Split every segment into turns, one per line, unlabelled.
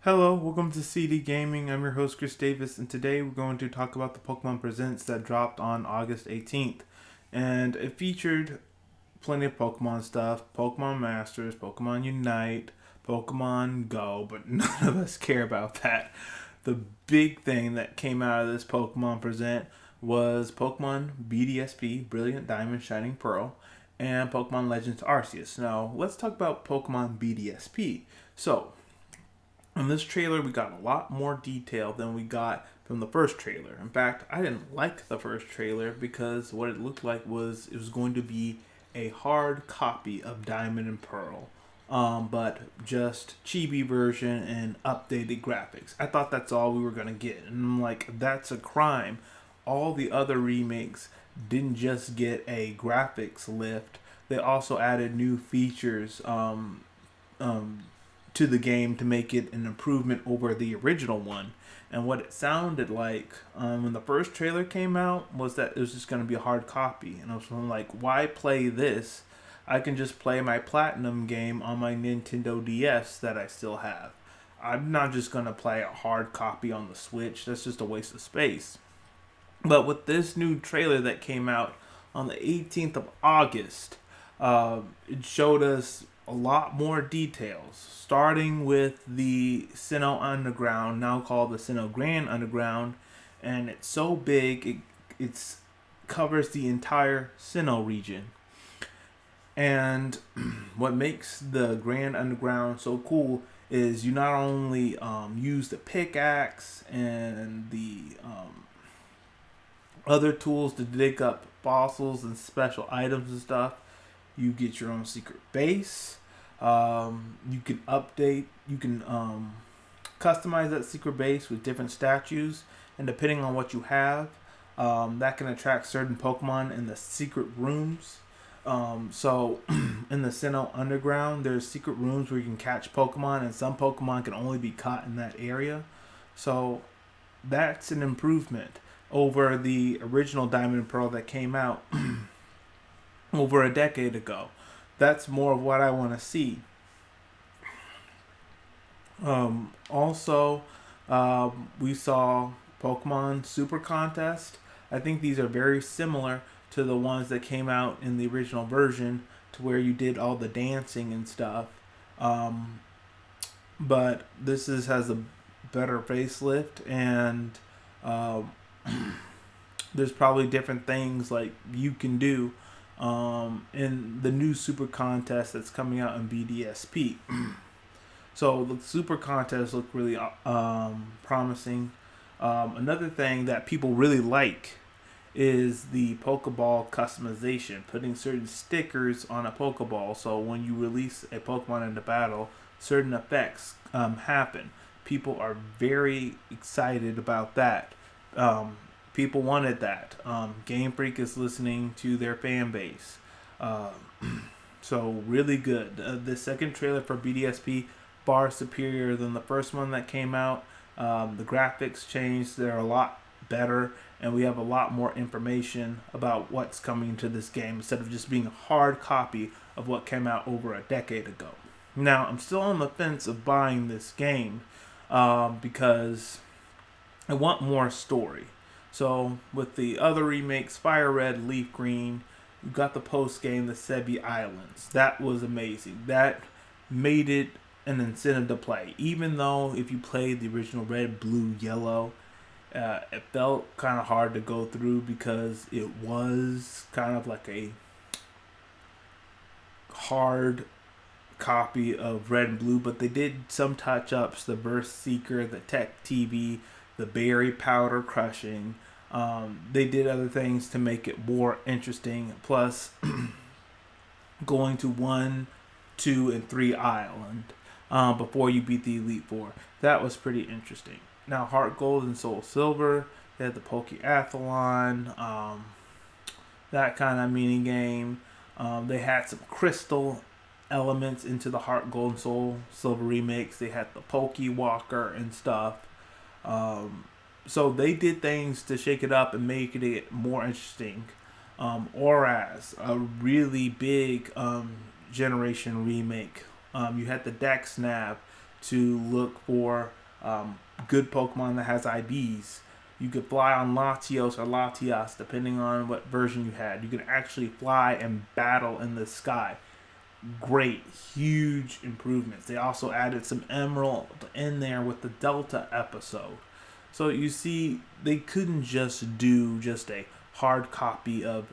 Hello, welcome to CD Gaming. I'm your host Chris Davis, and today we're going to talk about the Pokemon Presents that dropped on August 18th. And it featured plenty of Pokemon stuff, Pokemon Masters, Pokemon Unite, Pokemon Go, but none of us care about that. The big thing that came out of this Pokemon Present was Pokemon BDSP, Brilliant Diamond Shining Pearl, and Pokemon Legends Arceus. Now, let's talk about Pokemon BDSP. So, in this trailer, we got a lot more detail than we got from the first trailer. In fact, I didn't like the first trailer because what it looked like was it was going to be a hard copy of Diamond and Pearl, but just chibi version and updated graphics. I thought that's all we were gonna get, and I'm like, that's a crime. All the other remakes didn't just get a graphics lift; they also added new features. Um, to the game to make it an improvement over the original one. And what it sounded like when the first trailer came out was that it was just going to be a hard copy. And I was like, why play this? I can just play my Platinum game on my Nintendo DS that I still have. I'm not just going to play a hard copy on the Switch. That's just a waste of space. But with this new trailer that came out on the 18th of August, it showed us a lot more details, starting with the Sinnoh Underground, now called the Sinnoh Grand Underground, and it's so big it's covers the entire Sinnoh region. And what makes the Grand Underground so cool is you not only use the pickaxe and the other tools to dig up fossils and special items and stuff. You get your own secret base. You can customize that secret base with different statues, and depending on what you have, that can attract certain Pokemon in the secret rooms. So, in the Sinnoh Underground, there's secret rooms where you can catch Pokemon, and some Pokemon can only be caught in that area. So, that's an improvement over the original Diamond and Pearl that came out over a decade ago. That's more of what I want to see. Also, we saw Pokemon Super Contest. I think these are very similar to the ones that came out in the original version, to where you did all the dancing and stuff. Um, but has a better facelift, and uh, there's probably different things like you can do in the new super contest that's coming out in BDSP. So the super contest look really promising. Another thing that people really like is the Pokeball customization, putting certain stickers on a Pokeball. So when you release a Pokemon into battle, certain effects happen. People are very excited about that. People wanted that. Game Freak is listening to their fan base. Uh, so really good. The second trailer for BDSP far superior than the first one that came out. The graphics changed; they're a lot better, and we have a lot more information about what's coming to this game instead of just being a hard copy of what came out over a decade ago. Now, I'm still on the fence of buying this game because I want more story. So, with the other remakes, Fire Red, Leaf Green, you got the post game, the Sebi Islands. That was amazing. That made it an incentive to play. Even though if you played the original Red, Blue, Yellow, it felt kind of hard to go through because it was kind of like a hard copy of Red and Blue, but they did some touch ups, the Burst Seeker, the Tech TV, the Berry Powder Crushing. They did other things to make it more interesting. Plus, going to 1, 2, and 3 Island before you beat the Elite Four. That was pretty interesting. Now, Heart Gold and Soul Silver, they had the Pokeathlon, that kind of mini game. They had some crystal elements into the Heart Gold and Soul Silver remakes. They had the Pokewalker and stuff. So they did things to shake it up and make it more interesting. Oraz, a really big generation remake. You had the Dex Nav, to look for good Pokemon that has IVs. You could fly on Latios or Latias, depending on what version you had. You could actually fly and battle in the sky. Great, huge improvements. They also added some Emerald in there with the Delta episode. So you see, they couldn't just do just a hard copy of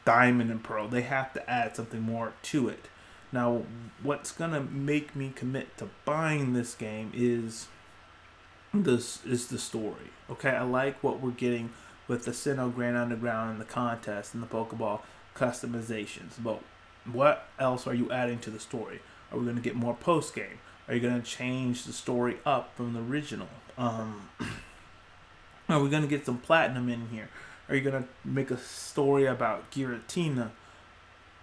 Diamond and Pearl. They have to add something more to it. Now, what's gonna make me commit to buying this game is the story. Okay, I like what we're getting with the Sinnoh Grand Underground and the contest and the Pokeball customizations. But what else are you adding to the story? Are we going to get more post game? Are you going to change the story up from the original? Are we going to get some platinum in here? Are you going to make a story about Giratina,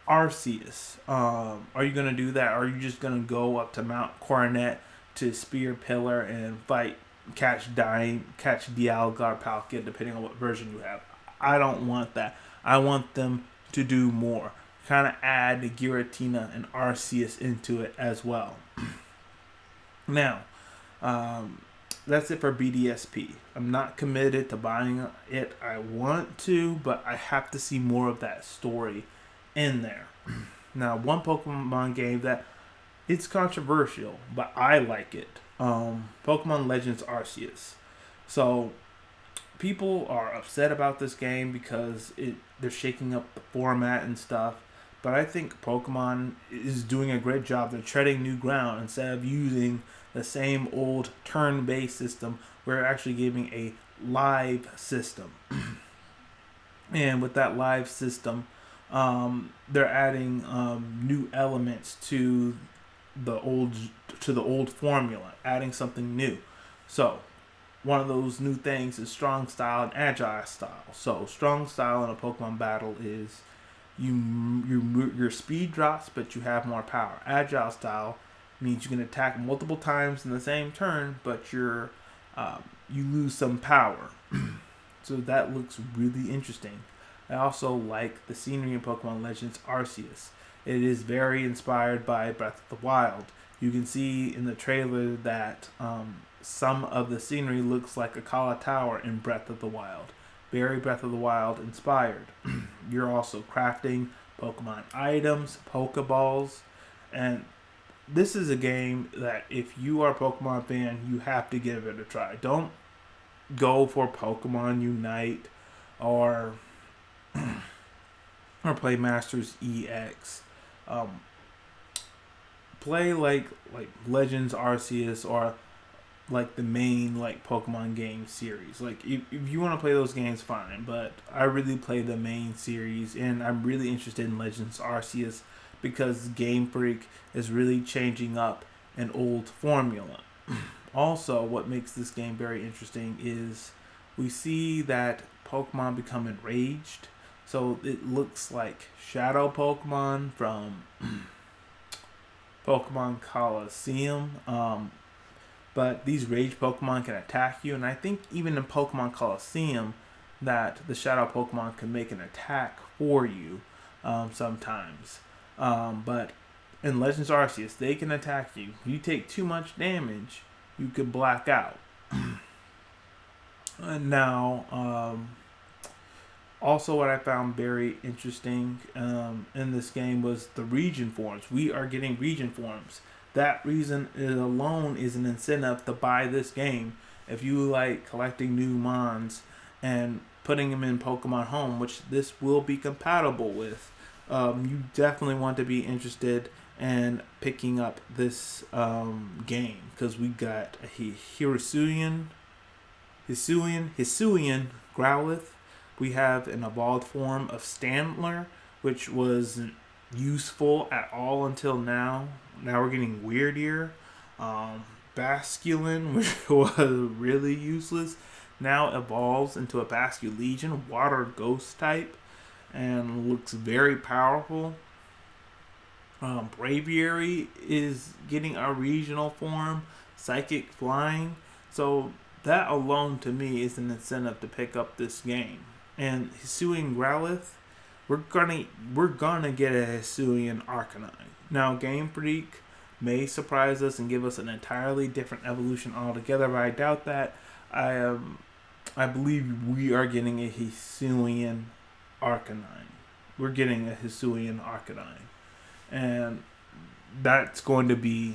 Arceus? Are you going to do that? Or are you just going to go up to Mount Coronet to Spear Pillar and catch Dialgar Palkia, depending on what version you have? I don't want that. I want them to do more. Kind of add the Giratina and Arceus into it as well. Now, that's it for BDSP. I'm not committed to buying it. I want to, but I have to see more of that story in there. Now, one Pokemon game that it's controversial, but I like it. Pokemon Legends Arceus. So, people are upset about this game because they're shaking up the format and stuff. But I think Pokemon is doing a great job. They're treading new ground instead of using the same old turn-based system. We're actually giving a live system. And with that live system, they're adding new elements to the old formula, adding something new. So one of those new things is strong style and agile style. So strong style in a Pokemon battle is your speed drops, but you have more power. Agile style means you can attack multiple times in the same turn, but you lose some power. So that looks really interesting. I also like the scenery in Pokemon Legends Arceus. It is very inspired by Breath of the Wild. You can see in the trailer that some of the scenery looks like Akala Tower in Breath of the Wild. Very Breath of the Wild inspired. You're also crafting Pokemon items, Pokeballs, and this is a game that if you are a Pokemon fan, you have to give it a try. Don't go for Pokemon Unite or play Masters EX. Play like Legends Arceus or like the main like Pokemon game series. Like if you want to play those games, fine. But I really play the main series, and I'm really interested in Legends Arceus because Game Freak is really changing up an old formula. Also, what makes this game very interesting is we see that Pokemon become enraged. So it looks like Shadow Pokemon from Pokemon Coliseum. But these rage Pokemon can attack you, and I think even in Pokemon Coliseum that the Shadow Pokemon can make an attack for you sometimes. But in Legends Arceus, they can attack you. If you take too much damage, you could black out. And now, also what I found very interesting in this game was the region forms. We are getting region forms. That reason alone is an incentive to buy this game. If you like collecting new mons and putting them in Pokemon Home, which this will be compatible with, you definitely want to be interested in picking up this game, because we got a Hisuian Growlithe. We have an evolved form of Standler, which wasn't useful at all until now. Now we're getting weirdier. Basculin, which was really useless, now evolves into a Basculegion, water ghost type, and looks very powerful. Braviary is getting a regional form, Psychic Flying. So that alone to me is an incentive to pick up this game. And Hisuian Growlithe, we're gonna get a Hisuian Arcanine. Now Game Freak may surprise us and give us an entirely different evolution altogether, but I doubt that. I believe we are getting a Hisuian Arcanine. We're getting a Hisuian Arcanine. And that's going to be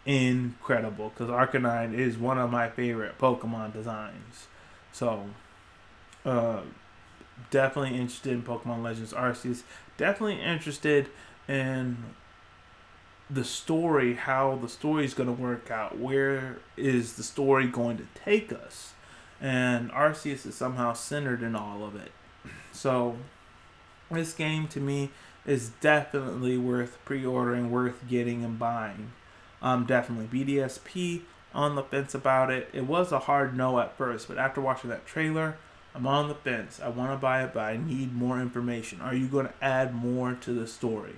incredible because Arcanine is one of my favorite Pokemon designs. So, uh, definitely interested in Pokemon Legends Arceus. Definitely interested in the story, how the story is going to work out. Where is the story going to take us? And Arceus is somehow centered in all of it. So, this game to me is definitely worth pre-ordering, worth getting and buying. Definitely BDSP on the fence about it. It was a hard no at first, but after watching that trailer, I'm on the fence. I want to buy it, but I need more information. Are you going to add more to the story?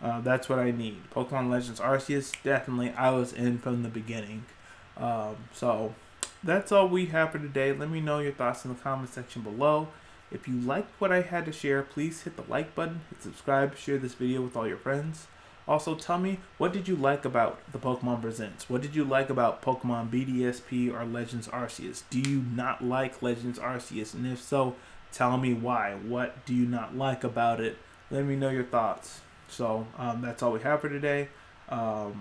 That's what I need. Pokemon Legends Arceus, definitely. I was in from the beginning. So that's all we have for today. Let me know your thoughts in the comment section below. If you liked what I had to share, please hit the like button, hit subscribe, share this video with all your friends. Also, tell me, what did you like about the Pokemon Presents? What did you like about Pokemon BDSP or Legends Arceus? Do you not like Legends Arceus? And if so, tell me why. What do you not like about it? Let me know your thoughts. So, that's all we have for today. All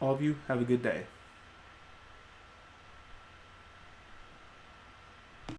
of you, have a good day.